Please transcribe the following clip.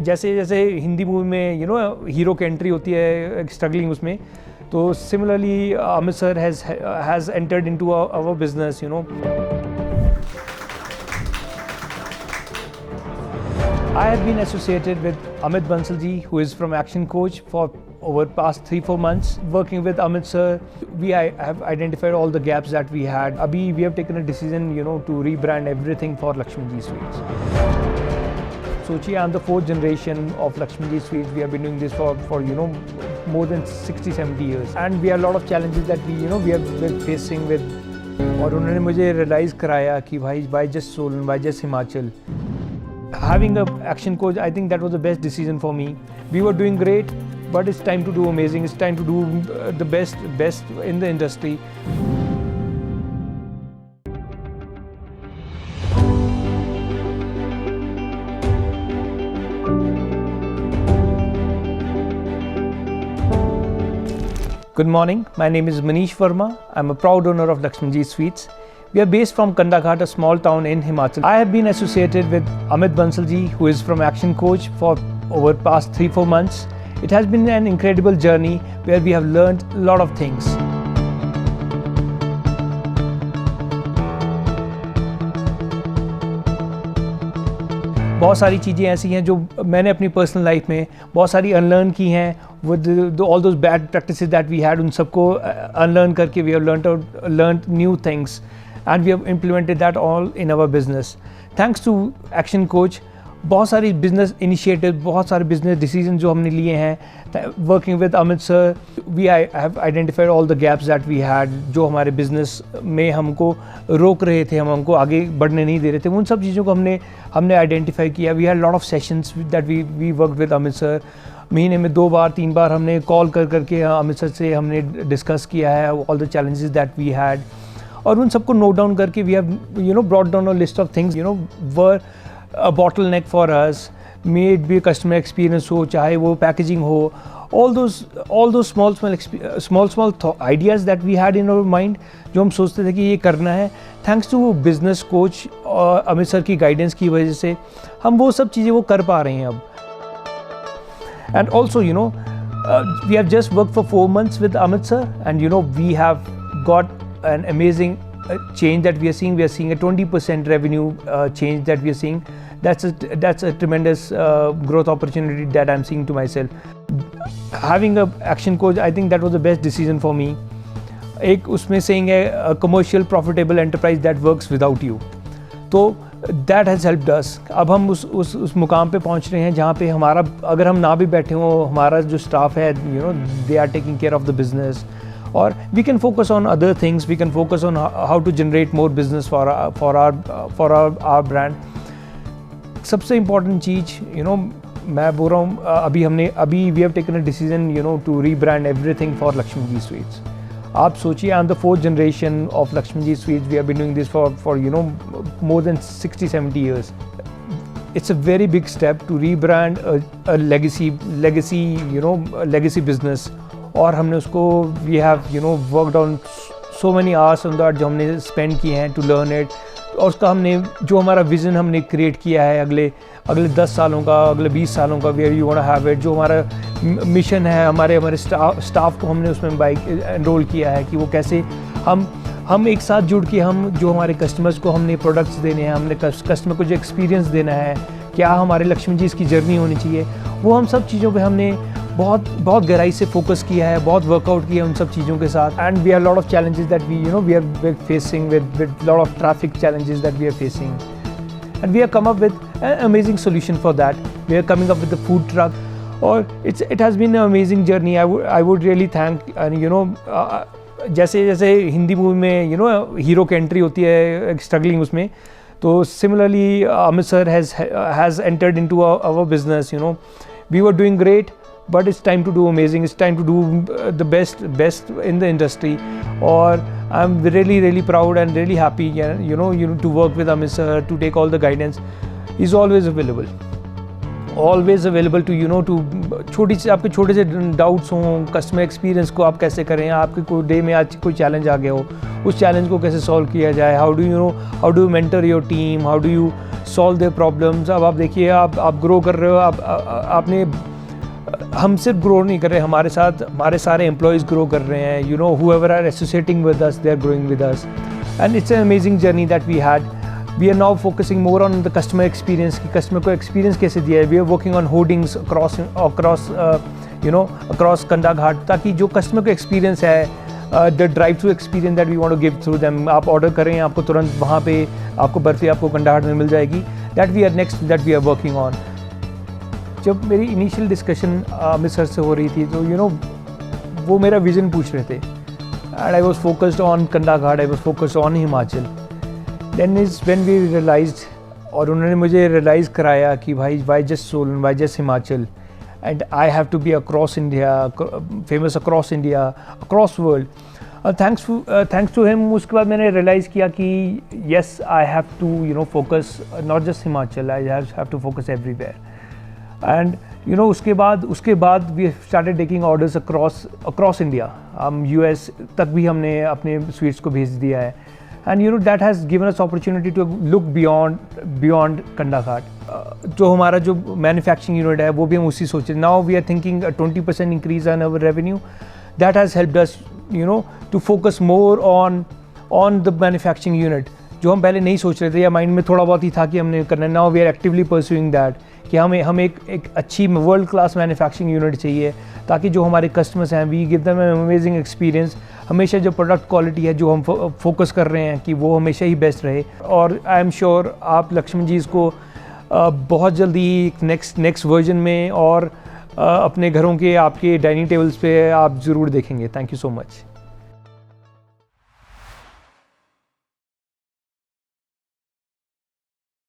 जैसे जैसे हिंदी मूवी में हीरो की एंट्री होती है स्ट्रगलिंग उसमें, तो similarly Amit sir has entered into our business I have been associated with Amit Bansalji, who is from Action Coach, for over past 3-4 months. Working with Amit sir, we have identified all the gaps that we had. Abhi we have taken a decision, to rebrand everything for Lakshmanji Sweets. Sochiye, I'm the 4th generation of Lakshmanji Sweets. We have been doing this for more than 60-70 years, and we have a lot of challenges that we're facing with. और उन्होंने मुझे realize कराया कि भाई why just Solan, why just Himachal. Having an Action Coach, I think that was the best decision for me. We were doing great, but it's time to do amazing. It's time to do the best in the industry. Good morning, my name is Manish Verma. I'm a proud owner of Lakshmanji Sweets. We are based from Kandaghat, a small town in Himachal. I have been associated with Amit Bansalji, who is from Action Coach, for over past 3-4 months. It has been an incredible journey where we have learned a lot of things. बहुत सारी चीज़ें ऐसी हैं जो मैंने अपनी personal life में बहुत सारी अनलर्न की हैं with all those bad practices that we had. उन सबको unlearn करके we have learned new things, and we have implemented that all in our business. Thanks to Action Coach, बहुत सारी business initiatives, बहुत सारे business decisions जो हमने लिए हैं. Working with Amit sir, we have identified all the gaps that we had, जो हमारे business में हमको रोक रहे थे, हमको आगे बढ़ने नहीं दे रहे थे. उन सब चीज़ों को हमने identify किया. We had a lot of sessions that we worked with Amit sir. महीने में 2-3 बार हमने कॉल करके अमित सर से हमने डिस्कस किया है all the challenges that we had, और उन सबको नोट डाउन करके we have brought down a list of things were a bottleneck for us, may it be customer experience हो, चाहे वो पैकेजिंग हो, all those small ideas that we had in our mind, जो हम सोचते थे कि ये करना है. थैंक्स टू बिजनेस कोच और अमित सर की गाइडेंस की वजह से हम वो सब चीज़ें वो कर पा रहे हैं अब. And also, we have just worked for 4 months with Amit sir, and we have got an amazing change that we are seeing. We are seeing a 20% revenue change that we are seeing. That's a tremendous growth opportunity that I'm seeing to myself. Having a Action Coach, I think that was the best decision for me. एक उसमें saying है a commercial profitable enterprise that works without you. तो that has helped us. अब हम उस मुकाम पे पहुंच रहे हैं जहाँ पे हमारा, अगर हम ना भी बैठे हों, हमारा जो स्टाफ है they are taking care of the business, और we can focus on other things. We can focus on how to generate more business for our brand. सबसे important चीज़ मैं बोल रहा हूँ, अभी we have taken a decision to rebrand everything for Lakshmanji Sweets. आप सोचिए, I'm the 4th generation of Lakshmanji Sweets. We have been doing this for more than 60-70 years. It's a very big step to rebrand a legacy business. और हमने उसको we have worked on so many hours on that, जो हमने spend किए हैं to learn it. और उसका हमने जो हमारा विज़न हमने क्रिएट किया है अगले 10 सालों का, अगले 20 सालों का, where you want to have it, जो हमारा मिशन है, हमारे स्टाफ को हमने उसमें एनरोल किया है कि वो कैसे हम एक साथ जुड़ के हम जो हमारे कस्टमर्स को हमने प्रोडक्ट्स देने हैं, हमने कस्टमर को जो एक्सपीरियंस देना है, क्या हमारे लक्ष्मण जी की जर्नी होनी चाहिए, वो हम सब चीज़ों पे हमने बहुत गहराई से फोकस किया है, बहुत वर्कआउट किया है उन सब चीज़ों के साथ. And we are lot of challenges that we are facing with lot of traffic challenges that we are facing, and we have come up with an amazing solution for that. We are coming up with the food truck, or it has been an amazing journey. I would really thank, and जैसे जैसे Hindi movie में hero की entry होती है struggling उसमें, तो similarly Amit sir has entered into our business. We were doing great, but it's time to do amazing. It's time to do the best in the industry. Or I'm really proud and really happy, to work with Amit sir, to take all the guidance. He's always available. Always available to to आपके छोटे से doubts हों, customer experience को आप कैसे करें, आपके कोई डे में आज कोई चैलेंज आ गया हो, उस चैलेंज को कैसे सॉल्व किया जाए, how do mentor your team, how do you solve their problems. अब आप देखिए, आप ग्रो कर रहे हो, आपने हम सिर्फ ग्रो नहीं कर रहे, हमारे साथ हमारे सारे एम्प्लॉयज़ ग्रो कर रहे हैं, whoever are associating with us, they are growing with us, and it's an amazing journey that we had. We are now focusing more on the customer experience, कि customer को experience कैसे दिया है। We are working on hoardings across कंडा घाट, ताकि जो customer को experience है, the drive-through experience that we want to give through them, आप order करें, आपको तुरंत वहाँ पे आपको बर्फ़ी आपको कंडा घाट में मिल जाएगी। That we are working on. जब मेरी इनिशियल डिस्कशन अमित सर से हो रही थी, तो वो मेरा विज़न पूछ रहे थे, and I was focused on Kandaghat, I was focused on Himachal. Then is when we realised, और उन्होंने मुझे रियलाइज़ कराया कि भाई why just Solan, why just Himachal, and I have to be across India, famous across India, across world. Thanks to him, उसके बाद मैंने realise किया कि yes, I have to focus not just Himachal, I have to focus everywhere. And उसके बाद we started taking orders across India. हम US तक भी हमने अपने स्वीट्स को भेज दिया है, and that has given us opportunity to look beyond Kandaghat. जो हमारा जो मैन्युफैक्चरिंग यूनिट है, वो भी हम उसी सोचे। Now we are thinking 20% increase on our revenue. That has helped us to focus more on the manufacturing unit, जो हम पहले नहीं सोच रहे थे, या माइंड में थोड़ा बहुत ही था कि हमने करना है। Now we are actively pursuing that, कि हम एक अच्छी वर्ल्ड क्लास मैन्युफैक्चरिंग यूनिट चाहिए, ताकि जो हमारे कस्टमर्स हैं, we give them amazing experience. हमेशा जो प्रोडक्ट क्वालिटी है, जो हम फोकस कर रहे हैं, कि वो हमेशा ही बेस्ट रहे। और आई एम श्योर आप लक्ष्मण जी इसको बहुत जल्दी नेक्स्ट वर्जन में और अपने घरों के आपके डाइनिंग टेबल्स पे आप ज़रूर देखेंगे। Thank you so much.